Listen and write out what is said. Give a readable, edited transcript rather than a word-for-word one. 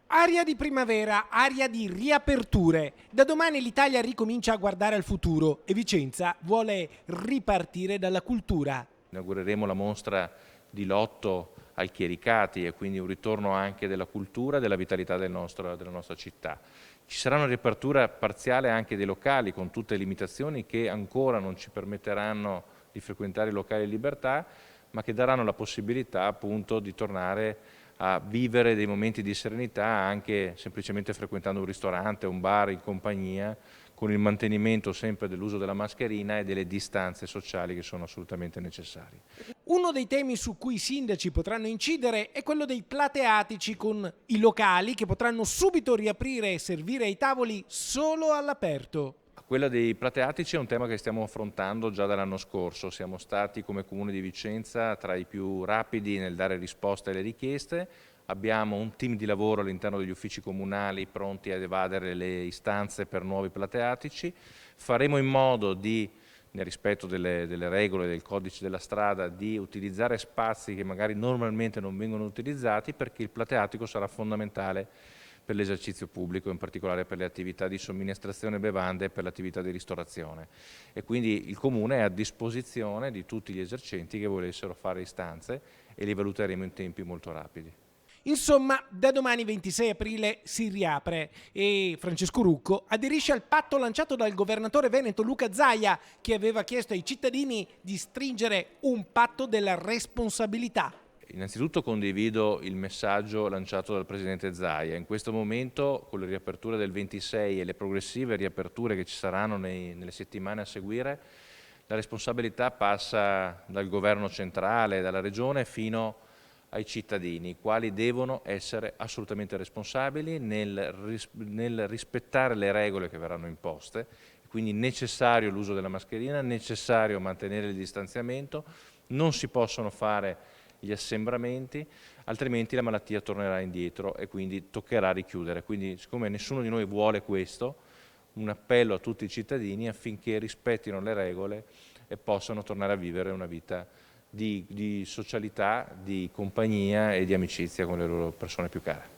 Aria di primavera, aria di riaperture. Da domani l'Italia ricomincia a guardare al futuro e Vicenza vuole ripartire dalla cultura. Inaugureremo la mostra di Lotto al Chiericati e quindi un ritorno anche della cultura e della vitalità della nostra città. Ci sarà una riapertura parziale anche dei locali con tutte le limitazioni che ancora non ci permetteranno di frequentare i locali in libertà, ma che daranno la possibilità appunto di tornare a vivere dei momenti di serenità anche semplicemente frequentando un ristorante, un bar in compagnia, con il mantenimento sempre dell'uso della mascherina e delle distanze sociali che sono assolutamente necessarie. Uno dei temi su cui i sindaci potranno incidere è quello dei plateatici, con i locali che potranno subito riaprire e servire ai tavoli solo all'aperto. Quella dei plateatici è un tema che stiamo affrontando già dall'anno scorso. Siamo stati come Comune di Vicenza tra i più rapidi nel dare risposte alle richieste. Abbiamo un team di lavoro all'interno degli uffici comunali pronti ad evadere le istanze per nuovi plateatici. Faremo in modo di, nel rispetto delle regole del codice della strada, di utilizzare spazi che magari normalmente non vengono utilizzati, perché il plateatico sarà fondamentale per l'esercizio pubblico, in particolare per le attività di somministrazione bevande e per l'attività di ristorazione. E quindi il Comune è a disposizione di tutti gli esercenti che volessero fare istanze e li valuteremo in tempi molto rapidi. Insomma, da domani 26 aprile si riapre e Francesco Rucco aderisce al patto lanciato dal governatore veneto Luca Zaia, che aveva chiesto ai cittadini di stringere un patto della responsabilità. Innanzitutto condivido il messaggio lanciato dal Presidente Zaia. In questo momento, con le riaperture del 26 e le progressive riaperture che ci saranno nelle settimane a seguire, la responsabilità passa dal governo centrale, dalla regione, fino ai cittadini, i quali devono essere assolutamente responsabili nel rispettare le regole che verranno imposte. Quindi necessario l'uso della mascherina, necessario mantenere il distanziamento, non si possono fare gli assembramenti, altrimenti la malattia tornerà indietro e quindi toccherà richiudere. Quindi, siccome nessuno di noi vuole questo, un appello a tutti i cittadini affinché rispettino le regole e possano tornare a vivere una vita di socialità, di compagnia e di amicizia con le loro persone più care.